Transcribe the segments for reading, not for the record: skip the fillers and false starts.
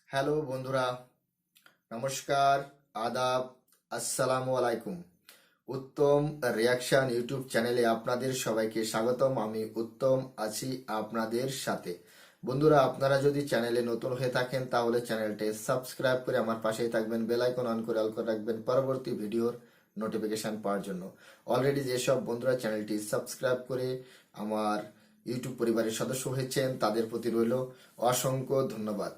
Hello বন্ধুরা, নমস্কার, আদাব, আসসালামু আলাইকুম। উত্তম রিয়াকশন ইউটিউব চ্যানেলে আপনাদের সবাইকে স্বাগতম। আমি উত্তম আছি আপনাদের সাথে। বন্ধুরা, আপনারা যদি চ্যানেলে নতুন হয়ে থাকেন তাহলে চ্যানেলটি সাবস্ক্রাইব করে আমার পাশেই থাকবেন, বেল আইকন অন করে অল করে রাখবেন পরবর্তী ভিডিওর নোটিফিকেশন পাওয়ার জন্য। অলরেডি যেসব বন্ধুরা চ্যানেলটি সাবস্ক্রাইব করে আমার ইউটিউব পরিবারের সদস্য হয়েছেন তাদের প্রতি রইল অসংখ্য ধন্যবাদ।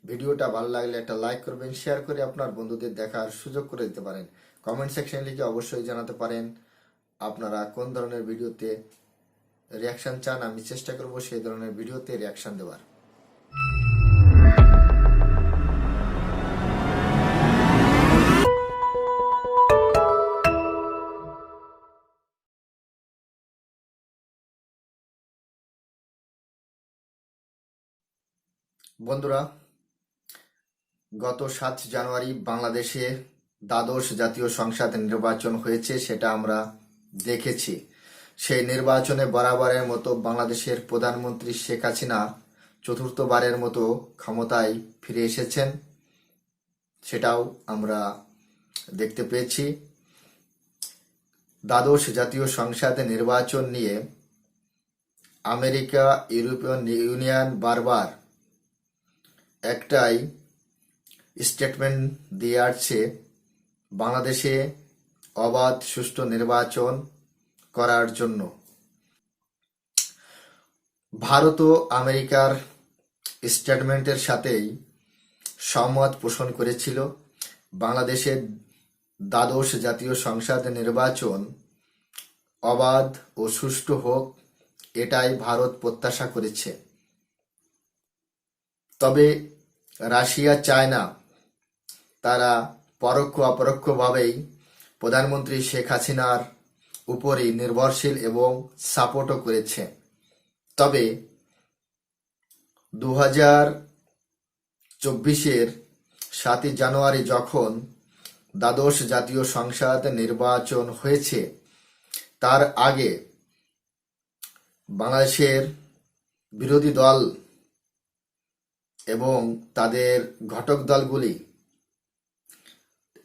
ভিডিওটা ভালো লাগলে একটা লাইক করবেন, শেয়ার করে আপনার বন্ধুদের দেখার সুযোগ করে দিতে পারেন। কমেন্ট সেকশনে লিখে অবশ্যই জানাতে পারেন আপনারা কোন ধরনের ভিডিওতে রিয়াকশন চান। আমি চেষ্টা করব সেই ধরনের ভিডিওতে রিয়াকশন দেওয়ার। বন্ধুরা, গত 7 জানুয়ারি বাংলাদেশে দ্বাদশ জাতীয় সংসদ নির্বাচন হয়েছে, সেটা আমরা দেখেছি। সেই নির্বাচনে বরাবরের মতো বাংলাদেশের প্রধানমন্ত্রী শেখ হাসিনা চতুর্থবারের মতো ক্ষমতায় ফিরে এসেছেন, সেটাও আমরা দেখতে পেয়েছি। দ্বাদশ জাতীয় সংসদ নির্বাচন নিয়ে আমেরিকা, ইউরোপিয়ান ইউনিয়ন বারবার একটাই স্টেটমেন্ট দিয়ে আসছে, বাংলাদেশে অবাধ সুষ্ঠু নির্বাচন করার জন্য। ভারতও আমেরিকার স্টেটমেন্টের সাথেই সহমত পোষণ করেছিল। বাংলাদেশের দ্বাদশ জাতীয় সংসদ নির্বাচন অবাধ ও সুষ্ঠু হোক, এটাই ভারত প্রত্যাশা করেছে। তবে রাশিয়া চায় না। তারা পরোক্ষ অপরোক্ষভাবেই প্রধানমন্ত্রী শেখ হাসিনার উপরই নির্ভরশীল এবং সাপোর্টও করেছে। তবে 2024-এর 7 জানুয়ারি যখন দ্বাদশ জাতীয় সংসদ নির্বাচন হয়েছে, তার আগে বাংলাদেশের বিরোধী দল এবং তাদের ঘটক দলগুলি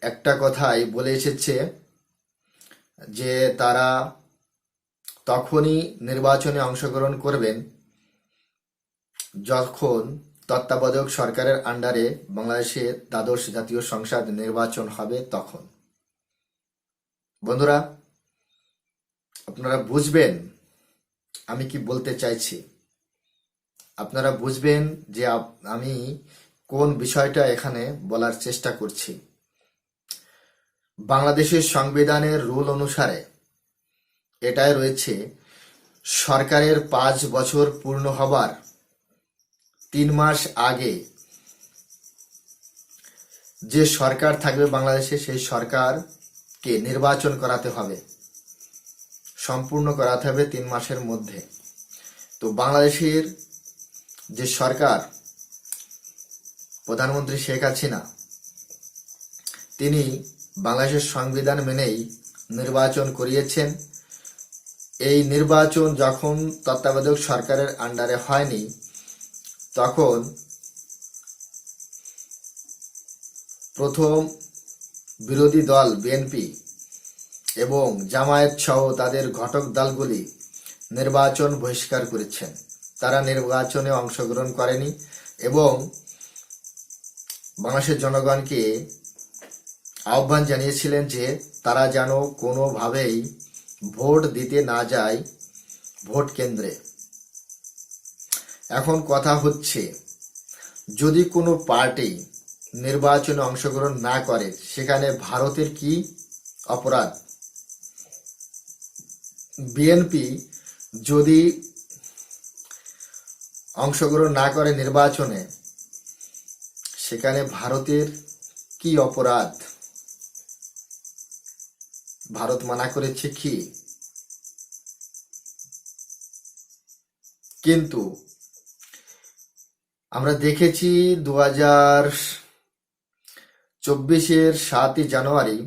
একটা কথাই বলে এসেছে যে তারা তখনই নির্বাচনে অংশগ্রহণ করবেন যখন তত্ত্বাবধায়ক সরকারের আন্ডারে বাংলাদেশে দ্বাদশ জাতীয় সংসদ নির্বাচন হবে তখন। বন্ধুরা, আপনারা বুঝবেন আমি কি বলতে চাইছি, আপনারা বুঝবেন যে আমি কোন বিষয়টা এখানে বলার চেষ্টা করছি। বাংলাদেশের সংবিধানের রুল অনুসারে এটাই রয়েছে, সরকারের 5 বছর পূর্ণ হবার 3 মাস আগে যে সরকার থাকবে বাংলাদেশে সেই সরকারকে নির্বাচন করাতে হবে, সম্পূর্ণ করাতে হবে 3 মাসের মধ্যে। তো বাংলাদেশের যে সরকার, প্রধানমন্ত্রী শেখ হাসিনা, তিনি বাংলাদেশের সংবিধান মেনেই নির্বাচন করিয়েছেন। এই নির্বাচন যখন তত্ত্বাবধায়ক সরকারের আন্ডারে হয়নি, তখন প্রথম বিরোধী দল বিএনপি এবং জামায়াত সহ তাদের ঘটক দলগুলি নির্বাচন বহিষ্কার করেছেন। তারা নির্বাচনে অংশগ্রহণ করেনি এবং বাংলাদেশের জনগণকে আহ্বান জানিয়েছিলেন যে তারা যেন কোনোভাবেই ভোট দিতে না যায় ভোট কেন্দ্রে। এখন কথা হচ্ছে, যদি কোনো পার্টি নির্বাচনে অংশগ্রহণ না করে সেখানে ভারতের কি অপরাধ? বিএনপি যদি অংশগ্রহণ না করে নির্বাচনে, সেখানে ভারতের কি অপরাধ? ভারত মানা করেছে কি? কিন্তু আমরা দেখেছি 2024-এর 7 জানুয়ারি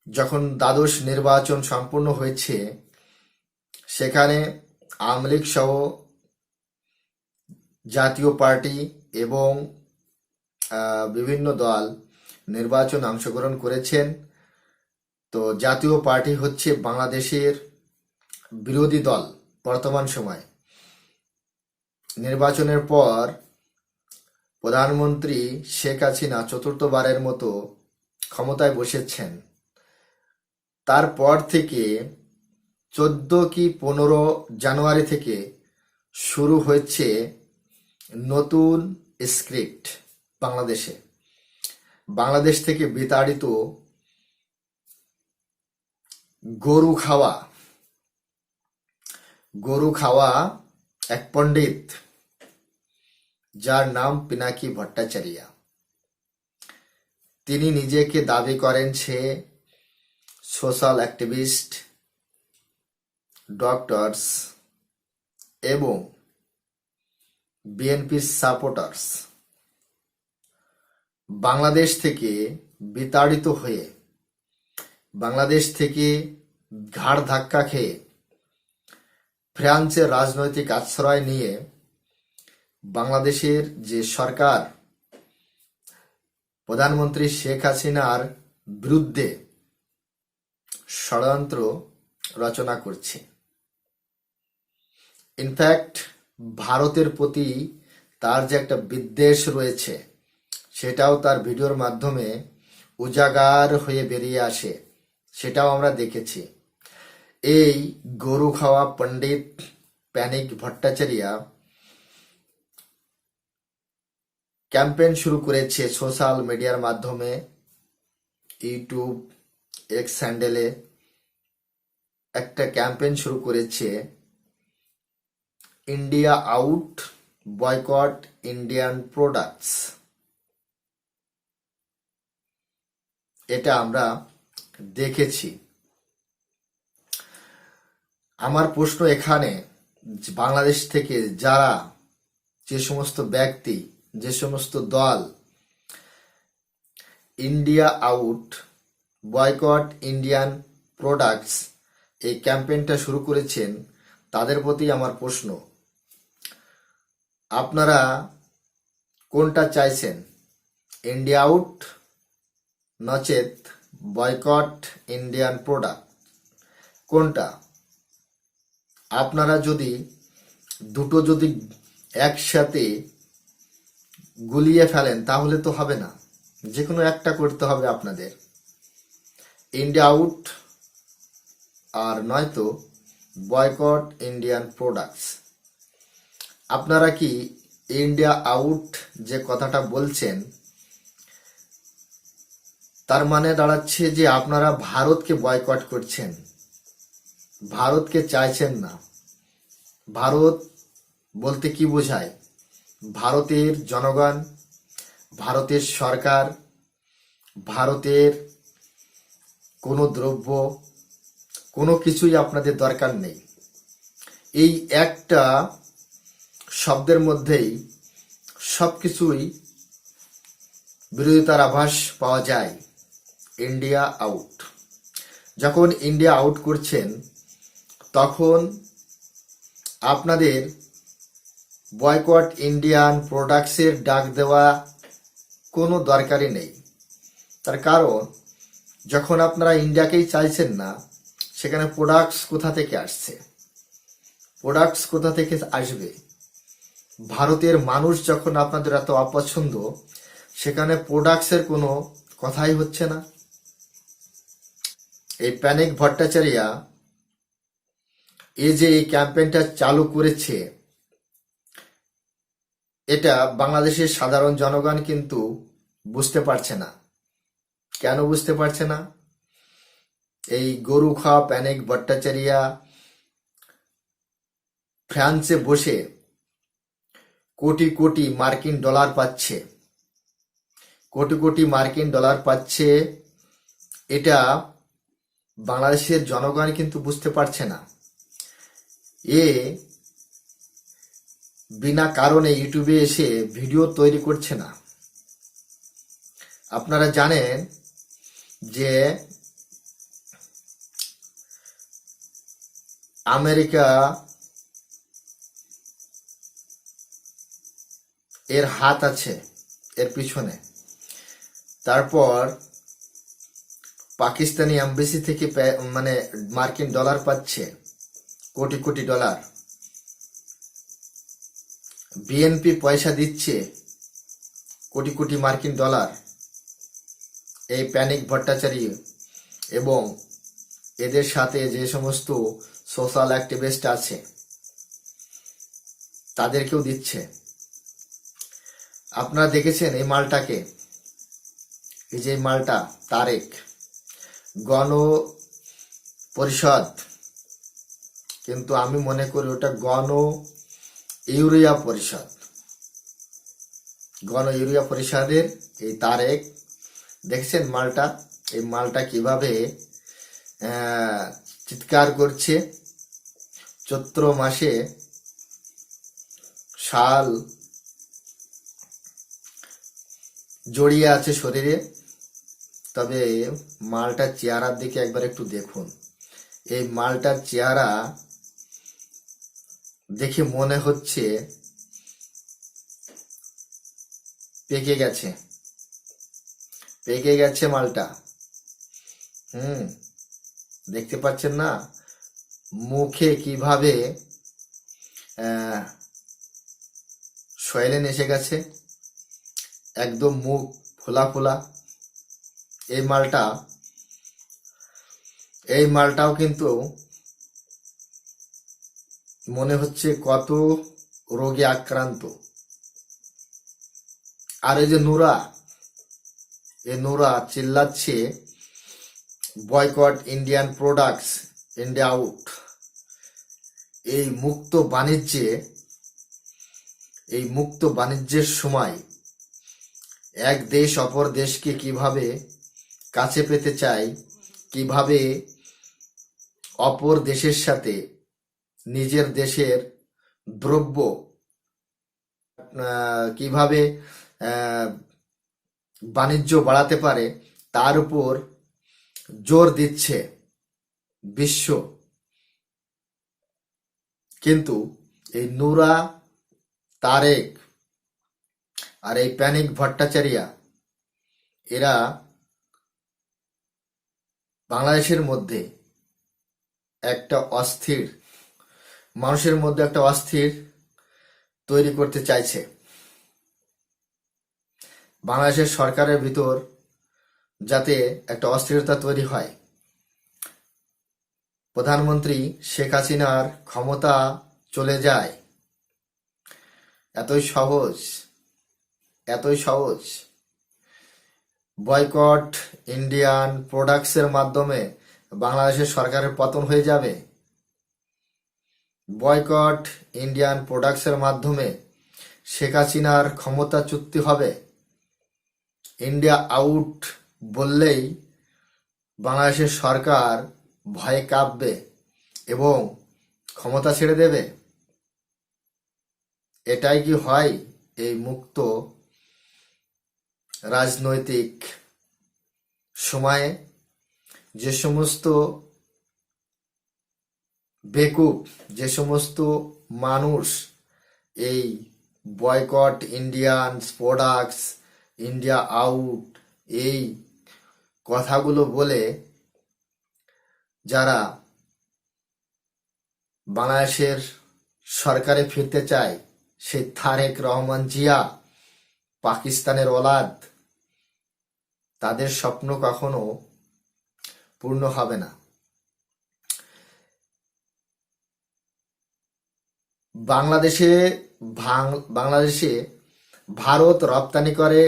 যখন দ্বাদশ নির্বাচন সম্পূর্ণ হয়েছে, সেখানে আওয়ামী লীগ সহ জাতীয় পার্টি এবং বিভিন্ন দল নির্বাচনে অংশগ্রহণ করেছেন। তো জাতীয় পার্টি হচ্ছে বাংলাদেশের বিরোধী দল। বর্তমান সময় নির্বাচনের পর প্রধানমন্ত্রী শেখ হাসিনা চতুর্থবারের মতো ক্ষমতায় বসেছেন। তারপর থেকে 14 কি 15 জানুয়ারি থেকে শুরু হয়েছে নতুন স্ক্রিপ্ট বাংলাদেশে। বাংলাদেশ থেকে বিতাড়িত গরু খাওয়া এক পণ্ডিত, যার নাম পিনাকি ভট্টাচার্য। তিনি নিজেকে দাবি করেন সে সোশ্যাল অ্যাক্টিভিস্ট, ডক্টরস এবং বিএনপির সাপোর্টার্স বাংলাদেশ থেকে বিতাড়িত হয়ে, বাংলাদেশ থেকে ঘাড় ধাক্কা খেয়ে ফ্রান্সের রাজনৈতিক আশ্রয় নিয়ে বাংলাদেশের যে সরকার প্রধানমন্ত্রী শেখ হাসিনার বিরুদ্ধে ষড়যন্ত্র রচনা করছে। ইনফ্যাক্ট ভারতের প্রতি তার যে একটা বিদ্বেষ রয়েছে সেটাও তার ভিডিওর মাধ্যমে উজাগার হয়ে বেরিয়ে আসে, সেটাও আমরা দেখেছি। এই গরু খাওয়া পণ্ডিত প্যানিক ভট্টাচার্য ক্যাম্পেইন শুরু করেছে সোশ্যাল মিডিয়ার মাধ্যমে, ইউটিউব এক্স হ্যান্ডেলে একটা ক্যাম্পেইন শুরু করেছে, India out, boycott Indian products. এটা আমরা দেখেছি। আমার প্রশ্ন এখানে, বাংলাদেশ থেকে যারা, যে সমস্ত ব্যক্তি, যে সমস্ত দল India out, boycott Indian products এই ক্যাম্পেইনটা শুরু করেছেন, তাদের প্রতি আমার প্রশ্ন, আপনারা কোনটা চাইছেন? ইন্ডিয়া আউট নচেত বয়কট ইন্ডিয়ান প্রোডাক্ট, কোনটা? আপনারা যদি দুটো যদি একসাথে গুলিয়ে ফেলেন তাহলে তো হবে না, যে কোনো একটা করতে হবে আপনাদের, ইন্ডিয়া আউট আর নয়তো বয়কট ইন্ডিয়ান প্রোডাক্টস। আপনারা কি ইন্ডিয়া আউট যে কথাটা বলছেন তার মানে দাঁড়াচ্ছে যে আপনারা ভারতকে বয়কট করছেন, ভারতকে চাইছেন না। ভারত বলতে কি বোঝায়? ভারতের জনগণ, ভারতের সরকার, ভারতের কোনো দ্রব্য, কোনো কিছুই আপনাদের দরকার নেই। এই একটা শব্দের মধ্যেই সব কিছুই বিরোধিতার আভাস পাওয়া যায়। ইন্ডিয়া আউট, যখন ইন্ডিয়া আউট করছেন তখন আপনাদের বয়কট ইন্ডিয়ান প্রোডাক্টসের ডাক দেওয়া কোনো দরকারই নেই। তার কারণ যখন আপনারা ইন্ডিয়াকেই চাইছেন না, সেখানে প্রোডাক্টস কোথা থেকে আসছে? প্রোডাক্টস কোথা থেকে আসবে? ভারতের মানুষ যখন আপনাদের এত অপছন্দ, সেখানে প্রোডাক্টসের কোনো কথাই হচ্ছে না। এই প্যানিক ভট্টাচার্য এই যে এই ক্যাম্পেইনটা চালু করেছে, এটা বাংলাদেশের সাধারণ জনগণ কিন্তু বুঝতে পারছে না। কেন বুঝতে পারছে না? এই গরু খাওয়া প্যানিক ভট্টাচার্য ফ্রান্সে বসে কোটি কোটি মার্কিন ডলার পাচ্ছে, কোটি কোটি মার্কিন ডলার পাচ্ছে। এটা বাংলাদেশের জনগণ কিন্তু বুঝতে পারছে না। এ বিনা কারণে ইউটিউবে এসে ভিডিও তৈরি করছে না। আপনারা জানেন যে আমেরিকা এর হাত আছে এর পিছনে। তারপর পাকিস্তানি এমবেসি থেকে মানে মার্কিন ডলার পাচ্ছে, কোটি কোটি ডলার। বিএনপি পয়সা দিচ্ছে কোটি কোটি মার্কিন ডলার এই প্যানিক ভট্টাচার্য এবং এদের সাথে যে সমস্ত সোশ্যাল অ্যাক্টিভিস্ট আছে তাদেরকেও দিচ্ছে। আপনারা দেখেছেন এই মালটাকে, এই যে মালটা তারেক, গণ পরিষদ, কিন্তু আমি মনে করি ওটা গণ ইউরিয়া পরিষদ। গণ ইউরিয়া পরিষদের এই তারেক, দেখছেন মালটা, এই মালটা কিভাবে চিৎকার করছে। চৈত্র মাসে শাল জড়িয়ে আছে শরীরে, তবে মালটার চেহারার দিকে একবার একটু দেখুন। এই মালটার চেহারা দেখে মনে হচ্ছে পেকে গেছে, পেকে গেছে মালটা। দেখতে পাচ্ছেন না মুখে কিভাবে সয়েলেন এসে গেছে, একদম মুখ ফোলা ফোলা। এই মালটাও কিন্তু মনে হচ্ছে কত রোগে আক্রান্ত। আর এই যে নুরা, এই নুরা চিল্লাচ্ছে boycott Indian products, India out. এই মুক্ত বাণিজ্যের সময় এক দেশ অপর দেশকে কিভাবে কাছে পেতে চায়, কিভাবে অপর দেশের সাথে নিজের দেশের দ্রব্য কিভাবে বাণিজ্য বাড়াতে পারে তার উপর জোর দিচ্ছে বিশ্ব। কিন্তু এই নুরা, তারেক আর এই প্যানিক ভট্টাচার্য এরা বাংলাদেশের মধ্যে একটা অস্থির, মানুষের মধ্যে একটা অস্থির তৈরি করতে চাইছে। বাংলাদেশের সরকারের ভিতর যাতে একটা অস্থিরতা তৈরি হয়, প্রধানমন্ত্রী শেখ হাসিনার ক্ষমতা চলে যায়, এতই সহজ। বয়কট ইন্ডিয়ান প্রোডাক্টসের মাধ্যমে বাংলাদেশের সরকারের পতন হয়ে যাবে। বয়কট ইন্ডিয়ান প্রোডাক্টসের মাধ্যমে শেখ হাসিনার ক্ষমতাচ্যুতি হবে। ইন্ডিয়া আউট বললেই বাংলাদেশের সরকার ভয়ে কাঁপবে এবং ক্ষমতা ছেড়ে দেবে। এটাই কি হয় এই মুক্ত রাজনৈতিক সময়ে? যে সমস্ত বেকুব, যে সমস্ত মানুষ এই boycott Indian products, India out এই কথাগুলো বলে যারা বাংলাদেশের সরকারে ফিরতে চায়, সেই তারেক রহমান জিয়া পাকিস্তানের ওলাদ, তাদের স্বপ্ন কখনো পূর্ণ হবে না। বাংলাদেশে ভারত রপ্তানি করে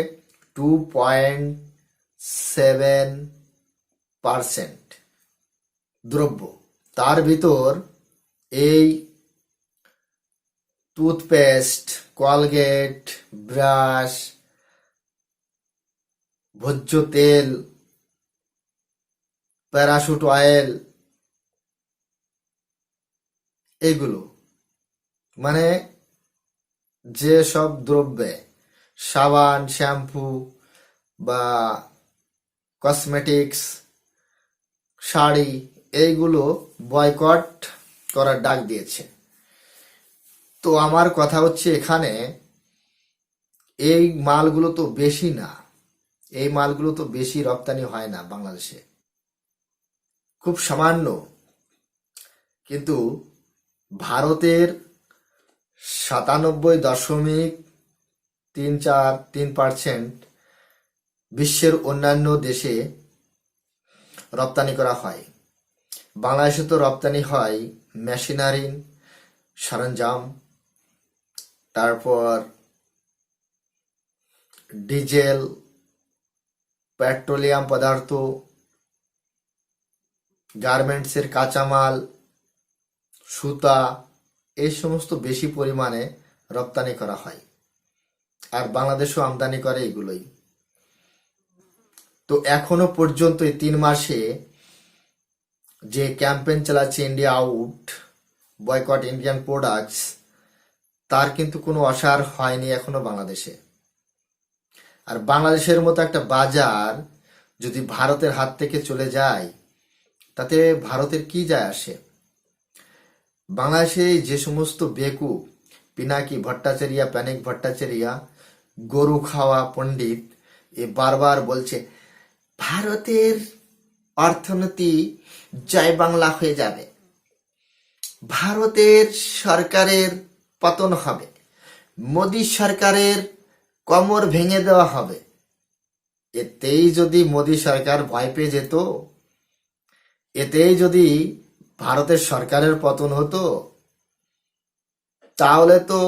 2.7% দ্রব্য। তার ভিতর এই টুথপেস্ট, কলগেট, ব্রাশ, ভোজ্য তেল, প্যারাশুট অয়েল, এইগুলো মানে যে সব দ্রব্যে সাবান, শ্যাম্পু বা কসমেটিক্স, শাড়ি, এইগুলো বয়কট করার ডাক দিয়েছে। তো আমার কথা হচ্ছে এখানে এই মালগুলো তো বেশি না, এই মালগুলো তো বেশি রপ্তানি হয় না বাংলাদেশে, খুব সামান্য। কিন্তু ভারতের 97.34% বিশ্বের অন্যান্য দেশে রপ্তানি করা হয়। বাংলাদেশে তো রপ্তানি হয় মেশিনারি, সরঞ্জাম, তারপর ডিজেল, পেট্রোলিয়াম পদার্থ, গার্মেন্টসের কাঁচামাল, সুতা, এই সমস্ত বেশি পরিমাণে রপ্তানি করা হয়। আর বাংলাদেশও আমদানি করে এগুলোই। তো এখনো পর্যন্ত এই 3 মাসে যে ক্যাম্পেইন চালাচ্ছে India out, boycott Indian products, তার কিন্তু কোনো অসার হয়নি এখনো বাংলাদেশে। আর বাংলাদেশের মতো একটা বাজার যদি ভারতের হাত থেকে চলে যায়, তাতে ভারতের কি যায় আসে? বাংলাদেশে যে সমস্ত বেকুব, পিনাকি ভট্টাচার্য, প্যানিক ভট্টাচার্য, গরু খাওয়া পণ্ডিত, এ বারবার বলছে ভারতের অর্থনীতি জয় বাংলা হয়ে যাবে, ভারতের সরকারের পতন হবে, মোদী সরকারের কোমর ভেঙে দেওয়া হবে। এতেই যদি মোদী সরকার ভয় পেয়ে যেত, এতেই যদি ভারতের সরকারের পতন হতো, তাহলে তো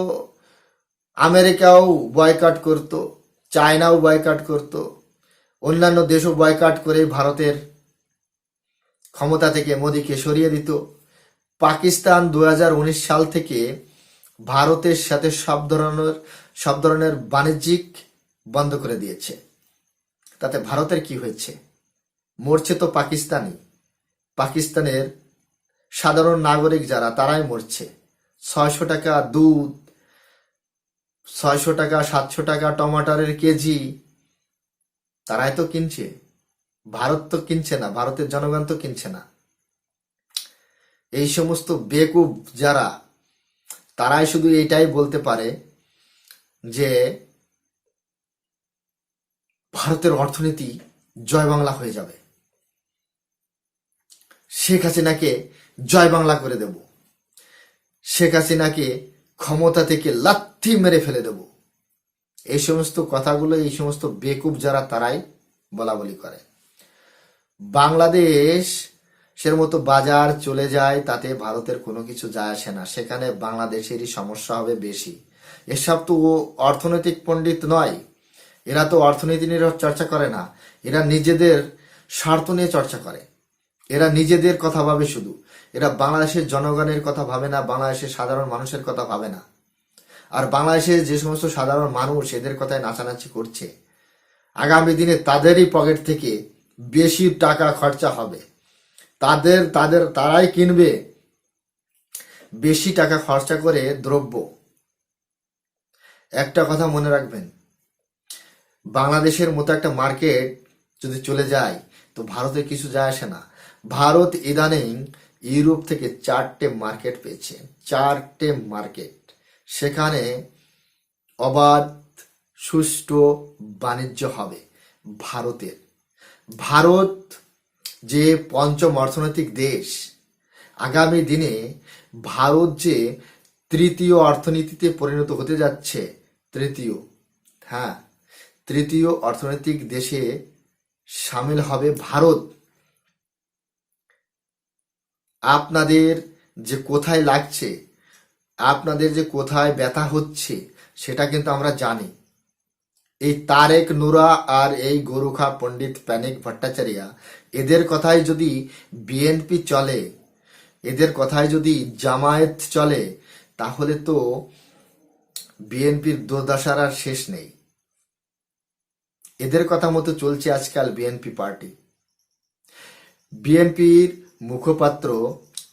আমেরিকাও বয়কট করত, চায়নাও বয়কট করত, অন্যান্য দেশও বয়কট করে ভারতের ক্ষমতা থেকে মোদীকে সরিয়ে দিত। পাকিস্তান 2019 সাল থেকে ভারতের সাথে সব ধরনের বাণিজ্যিক বন্ধ করে দিয়েছে। তাতে ভারতের কি হয়েছে? মরছে তো পাকিস্তানের সাধারণ নাগরিক যারা, তারাই মরছে। 600 টাকা দুধ, 600 টাকা 700 টাকা টমাটারের কেজি, তারাই তো কিনছে, ভারত তো কিনছে না, ভারতের জনগণ তো কিনছে না। এই সমস্ত বেকুব যারা, তারাই শুধু এইটাই বলতে পারে যে ভারতের অর্থনীতি জয় বাংলা হয়ে যাবে, শেখ হাসিনাকে জয় বাংলা করে দেব, শেখ হাসিনাকে ক্ষমতা থেকে লাথি মেরে ফেলে দেব। এই সমস্ত কথাগুলো এই সমস্ত বেকুব যারা, তারাই বলা বলি করে। বাংলাদেশের মতো বাজার চলে যায়, তাতে ভারতের কোনো কিছু যায় আসে না, সেখানে বাংলাদেশেরই সমস্যা হবে বেশি। এসব তো অর্থনৈতিক পণ্ডিত নয়, এরা তো অর্থনীতি নিয়ে চর্চা করে না, এরা নিজেদের স্বার্থ নিয়ে চর্চা করে, এরা নিজেদের কথা ভাবে শুধু, এরা বাংলাদেশের জনগণের কথা ভাবে না, বাংলাদেশের সাধারণ মানুষের কথা ভাবে না। আর বাংলাদেশের যে সমস্ত সাধারণ মানুষ এদের কথায় নাচানাচি করছে, আগামী দিনে তাদেরই পকেট থেকে বেশি টাকা খরচা হবে, তারাই কিনবে বেশি টাকা খরচা করে দ্রব্য। একটা কথা মনে রাখবেন, বাংলাদেশের মতো একটা মার্কেট যদি চলে যায়, তো ভারতের কিছু যায় আসে না। ভারত ইদানিং ইউরোপ থেকে 4টে মার্কেট পেয়েছে, 4টে মার্কেট। সেখানে অবাধ সুষ্ঠু বাণিজ্য হবে ভারতের। ভারত যে পঞ্চম অর্থনৈতিক দেশ, আগামী দিনে ভারত যে তৃতীয় অর্থনীতিতে পরিণত হতে যাচ্ছে, তৃতীয় অর্থনৈতিক দেশে সামিল হবে ভারত। আপনাদের যে কোথায় লাগছে, আপনাদের যে কোথায় ব্যথা হচ্ছে, সেটা কিন্তু আমরা জানি। এই তারেক নুরা আর এই গোরুখা পণ্ডিত প্যানিক ভট্টাচার্য, এদের কথায় যদি বিএনপি চলে, এদের কথায় যদি জামায়াত চলে, তাহলে তো বিএনপির দুর্দশার আর শেষ নেই। এদের কথা মতো চলছে আজকাল বিএনপি পার্টি। বিএনপির মুখপাত্র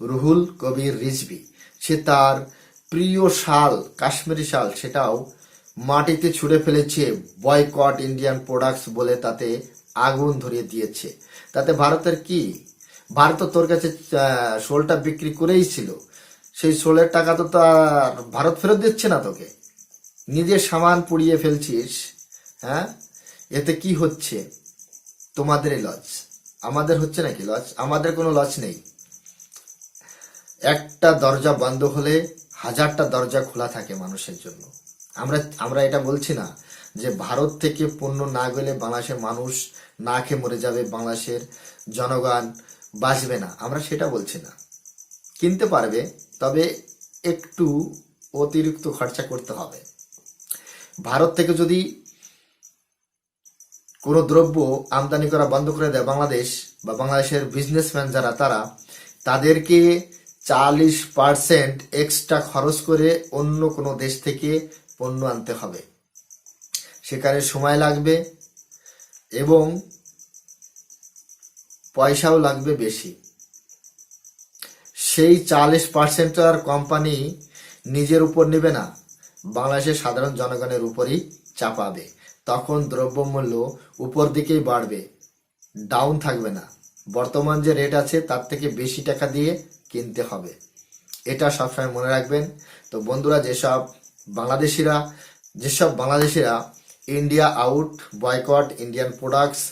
রুহুল কবির রিজভী, সে তার প্রিয় শাল, কাশ্মীরি শাল, সেটাও মাটিতে ছুঁড়ে ফেলেছে, বয়কট ইন্ডিয়ান প্রোডাক্টস বলে তাতে আগুন ধরিয়ে দিয়েছে। তাতে ভারতের কি? ভারত তোর কাছে শোলটা বিক্রি করেই ছিল, সেই শোলের টাকা তো তার ভারত ফেরত দিচ্ছে না তোকে। নিজের সামান পুড়িয়ে ফেলছিস, হ্যাঁ, এতে কি হচ্ছে? তোমাদেরই লস, আমাদের হচ্ছে নাকি লস? আমাদের কোনো লস নেই। একটা দরজা বন্ধ হলে হাজারটা দরজা খোলা থাকে মানুষের জন্য। আমরা আমরা এটা বলছি না যে ভারত থেকে পণ্য না গেলে বাংলাদেশের মানুষ না খেয়ে মরে যাবে, বাংলাদেশের জনগণ বাঁচবে না, আমরা সেটা বলছি না। কিনতে পারবে, তবে একটু অতিরিক্ত খরচা করতে হবে। ভারত থেকে যদি কোনো দ্রব্য আমদানি করা বন্ধ করে দেয় বাংলাদেশ, বা বাংলাদেশের বিজনেসম্যান যারা, তাদেরকে 40% এক্সট্রা খরচ করে অন্য কোনো দেশ থেকে পণ্য আনতে হবে। সেখানে সময় লাগবে এবং পয়সাও লাগবে বেশি। সেই 40% আর কোম্পানি নিজের উপর নেবে না, বাংলাদেশের সাধারণ জনগণের উপরই চাপাবে। তখন দ্রব্যমূল্য উপর দিকেই বাড়বে, ডাউন থাকবে না। বর্তমান যে রেট আছে তার থেকে বেশি টাকা দিয়ে কিনতে হবে, এটা সবসময় মনে রাখবেন। তো বন্ধুরা, যেসব বাংলাদেশিরা India out, boycott Indian products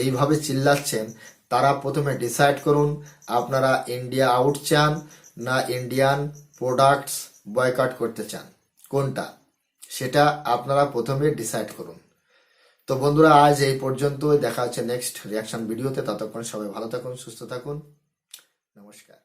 এইভাবে চিল্লাচ্ছেন, তারা প্রথমে ডিসাইড করুন আপনারা ইন্ডিয়া আউট চান না ইন্ডিয়ান প্রোডাক্টস বয়কট করতে চান, কোনটা, সেটা আপনারা প্রথমে ডিসাইড করুন। তো বন্ধুরা, আজ এই পর্যন্ত। দেখা হচ্ছে নেক্সট রিয়াকশন ভিডিওতে। ততক্ষণ সবাই ভালো থাকুন, সুস্থ থাকুন। নমস্কার।